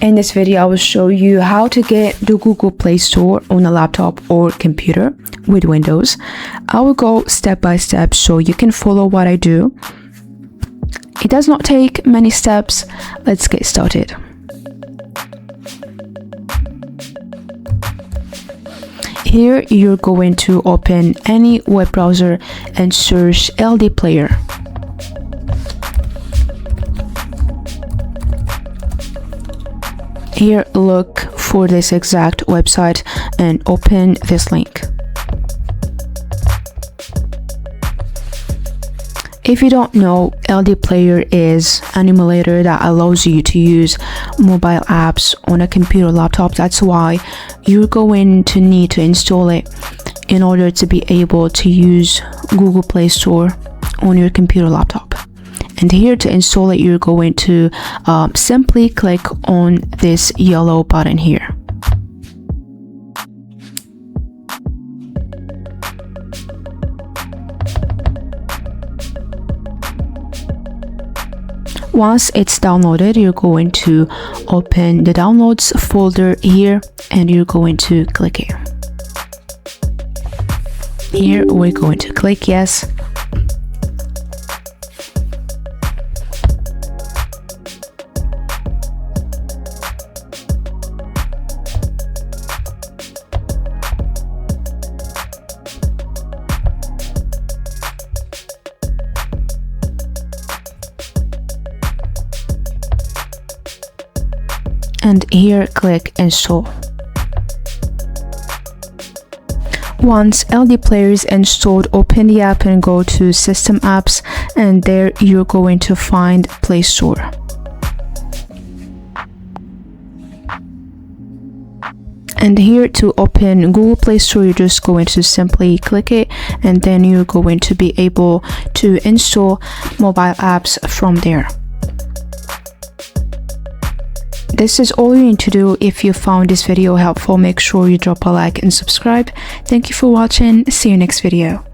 In this video, I will show you how to get the Google Play Store on a laptop or computer with Windows. I will go step by step so you can follow what I do. It does not take many steps. Let's get started. Here you're going to open any web browser and search LD Player. Here, look for this exact website and open this link. If you don't know, LD Player is an emulator that allows you to use mobile apps on a computer or laptop. That's why you're going to need to install it in order to be able to use Google Play Store on your computer or laptop. And here to install it, you're going to simply click on this yellow button here. Once it's downloaded, you're going to open the downloads folder here and you're going to click it. Here we're going to click yes. And here click install. Once LD Player is installed, open the app and go to System Apps, and there you're going to find Play Store. And here to open Google Play Store, you're just going to simply click it, and then you're going to be able to install mobile apps from there. This is all you need to do. If you found this video helpful, make sure you drop a like and subscribe. Thank you for watching. See you next video.